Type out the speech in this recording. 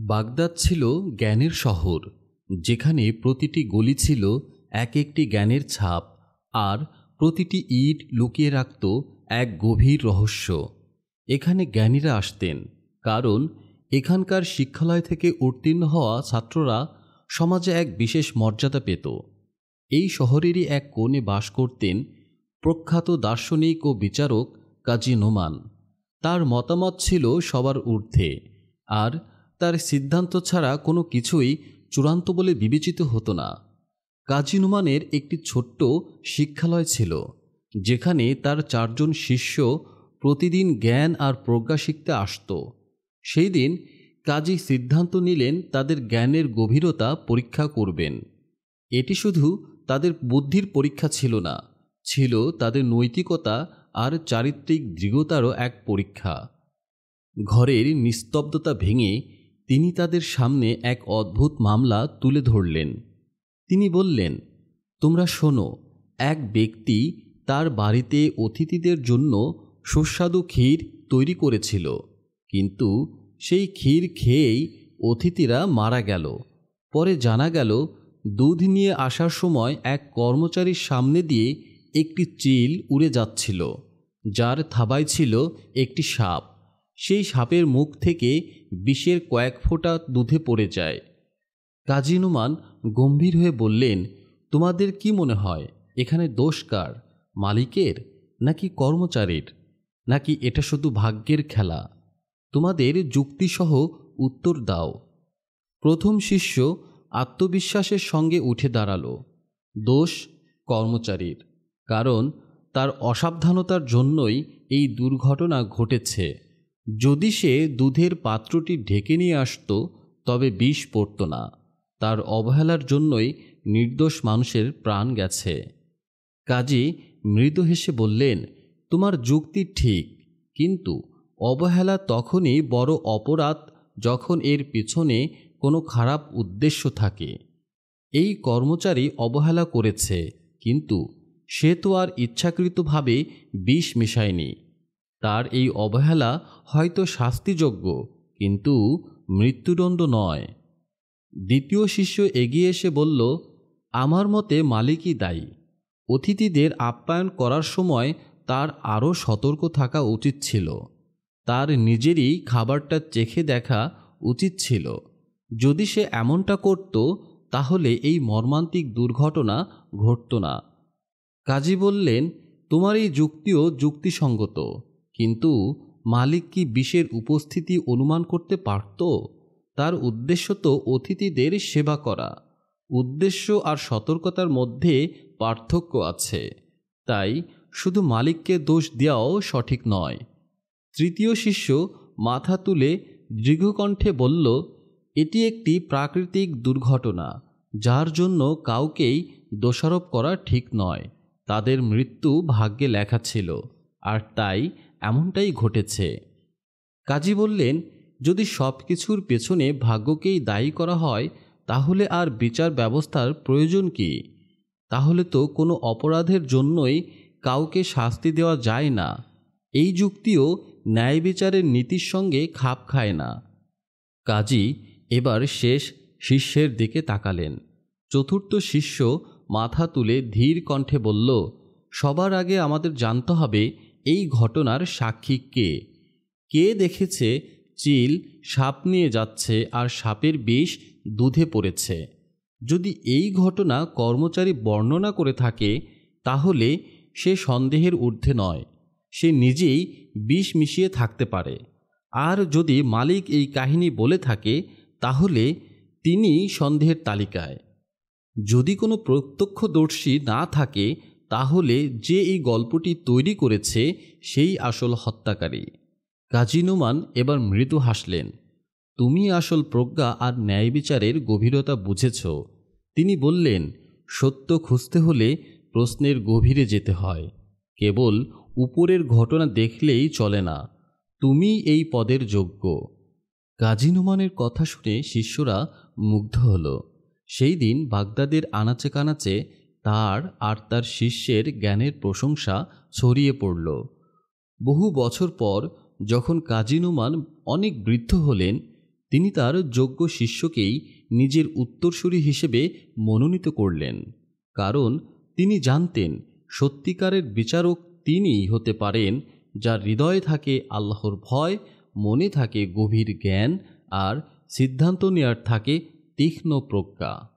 Baghdad ছিল জ্ঞানের শহর, যেখানে প্রতিটি গলি ছিল এক একটি জ্ঞানের ছাপ, আর প্রতিটি ইট লুকিয়ে রাখত এক গভীর রহস্য। এখানে জ্ঞানীরা আসতেন কারণ এখানকার শিক্ষালয় থেকে উত্তীর্ণ হওয়া ছাত্ররা সমাজে এক বিশেষ মর্যাদা পেত। এই শহরেরই এক কোণে বাস করতেন প্রখ্যাত দার্শনিক ও বিচারক কাজী নোমান। তার মতামত ছিল সবার ঊর্ধ্বে, আর তার সিদ্ধান্ত ছাড়া কোনো কিছুই চূড়ান্ত বলে বিবেচিত হতো না। কাজী নোমানের একটি ছোট্ট শিক্ষালয় ছিল, যেখানে তার 4 জন শিষ্য প্রতিদিন জ্ঞান আর প্রজ্ঞা শিখতে আসত। সেই দিন কাজী সিদ্ধান্ত নিলেন তাদের জ্ঞানের গভীরতা পরীক্ষা করবেন। এটি শুধু তাদের বুদ্ধির পরীক্ষা ছিল না, ছিল তাদের নৈতিকতা আর চারিত্রিক দৃঢ়তারও এক পরীক্ষা। ঘরের নিস্তব্ধতা ভেঙে তিনি তাদের সামনে এক অদ্ভুত মামলা তুলে ধরলেন। তিনি বললেন, তোমরা শোনো, এক ব্যক্তি তার বাড়িতে অতিথিদের জন্য সুস্বাদু ক্ষীর তৈরি করেছিল, কিন্তু সেই ক্ষীর খেয়েই অতিথিরা মারা গেল। পরে জানা গেল দুধ নিয়ে আসার সময় এক কর্মচারীর সামনে দিয়ে একটি চিল উড়ে যাচ্ছিল, যার থাবায় ছিল একটি সাপ। সেই সাপের মুখ থেকে বিষের কয়েক ফোঁটা দুধে পড়ে যায়। কাজী নোমান গম্ভীর হয়ে বললেন, তোমাদের কি মনে হয় এখানে দোষ কার, মালিকের নাকি কর্মচারীর, নাকি এটা শুধু ভাগ্যের খেলা? তোমাদের যুক্তিসহ উত্তর দাও। প্রথম শিষ্য আত্মবিশ্বাসের সঙ্গে উঠে দাঁড়ালো। দোষ কর্মচারীর, কারণ তার অসাবধানতার জন্যই এই দুর্ঘটনা ঘটেছে। যদি সে দুধের পাত্রটি ঢেকে নিয়ে আসত তবে বিষ পড়ত না। তার অবহেলার জন্যই নির্দোষ মানুষের প্রাণ গেছে। কাজী মৃদু হেসে বললেন, তোমার যুক্তি ঠিক, কিন্তু অবহেলা তখনই বড় অপরাধ যখন এর পিছনে কোনো খারাপ উদ্দেশ্য থাকে। এই কর্মচারী অবহেলা করেছে, কিন্তু সে তো আর ইচ্ছাকৃতভাবে বিষ মেশায়নি। তার এই অবহেলা হয়তো শাস্তিযোগ্য, কিন্তু মৃত্যুদণ্ড নয়। দ্বিতীয় শিষ্য এগিয়ে এসে বলল, আমার মতে মালিকই দায়ী। অতিথিদের আপ্যায়ন করার সময় তার আরও সতর্ক থাকা উচিত ছিল। তার নিজেরই খাবারটা চেখে দেখা উচিত ছিল। যদি সে এমনটা করত তাহলে এই মর্মান্তিক দুর্ঘটনা ঘটত না। কাজী বললেন, তোমার এই যুক্তিও যুক্তিসঙ্গত, কিন্তু মালিক কি বিষের উপস্থিতি অনুমান করতে পারত? তার উদ্দেশ্য তো অতিথিদের সেবা করা। উদ্দেশ্য আর সতর্কতার মধ্যে পার্থক্য আছে, তাই শুধু মালিককে দোষ দেওয়াও সঠিক নয়। তৃতীয় শিষ্য মাথা তুলে দৃঢ়কণ্ঠে বলল, এটি একটি প্রাকৃতিক দুর্ঘটনা, যার জন্য কাউকেই দোষারোপ করা ঠিক নয়। তাদের মৃত্যু ভাগ্যে লেখা ছিল, আর তাই এমনটাই ঘটেছে। কাজী বললেন, যদি সব কিছুর পেছনে ভাগ্যকেই দায়ী করা হয় তাহলে আর বিচার ব্যবস্থার প্রয়োজন কি? তাহলে তো কোনো অপরাধের জন্যই কাউকে শাস্তি দেওয়া যায় না। এই যুক্তিও ন্যায় বিচারের নীতির সঙ্গে খাপ খায় না। কাজী এবার শেষ শিষ্যের দিকে তাকালেন। চতুর্থ শিষ্য মাথা তুলে ধীর কণ্ঠে বলল, সবার আগে আমাদের জানতে হবে এই ঘটনার সাক্ষী কে। কে দেখেছে চিল সাপ নিয়ে যাচ্ছে আর সাপের বিষ দুধে পড়েছে? যদি এই ঘটনা কর্মচারী বর্ণনা করে থাকে তাহলে সে সন্দেহের ঊর্ধ্বে নয়, সে নিজেই বিষ মিশিয়ে থাকতে পারে। আর যদি মালিক এই কাহিনী বলে থাকে তাহলে তিনি সন্দেহের তালিকায়। যদি কোনো প্রত্যক্ষদর্শী না থাকে তাহলে যে এই গল্পটি তৈরি করেছে সেই আসল হত্যাকারী। কাজী নোমান এবার মৃদু হাসলেন। তুমি আসল প্রজ্ঞা আর ন্যায় বিচারের গভীরতা বুঝেছ। তিনি বললেন, সত্য খুঁজতে হলে প্রশ্নের গভীরে যেতে হয়। কেবল উপরের ঘটনা দেখলেই চলে না। তুমি এই পদের যোগ্য। কাজী নোমানের কথা শুনে শিষ্যরা মুগ্ধ হল। সেই দিন বাগদাদের আনাচে কানাচে তার আর তার শিষ্যের জ্ঞানের প্রশংসা ছড়িয়ে পড়ল। বহু বছর পর যখন কাজী নোমান অনেক বৃদ্ধ হলেন, তিনি তার যোগ্য শিষ্যকেই নিজের উত্তরসূরি হিসেবে মনোনীত করলেন, কারণ তিনি জানতেন সত্যিকারের বিচারক তিনিই হতে পারেন, যার হৃদয়ে থাকে আল্লাহর ভয়, মনে থাকে গভীর জ্ঞান আর সিদ্ধান্ত নেওয়ার থাকে তীক্ষ্ণ প্রজ্ঞা।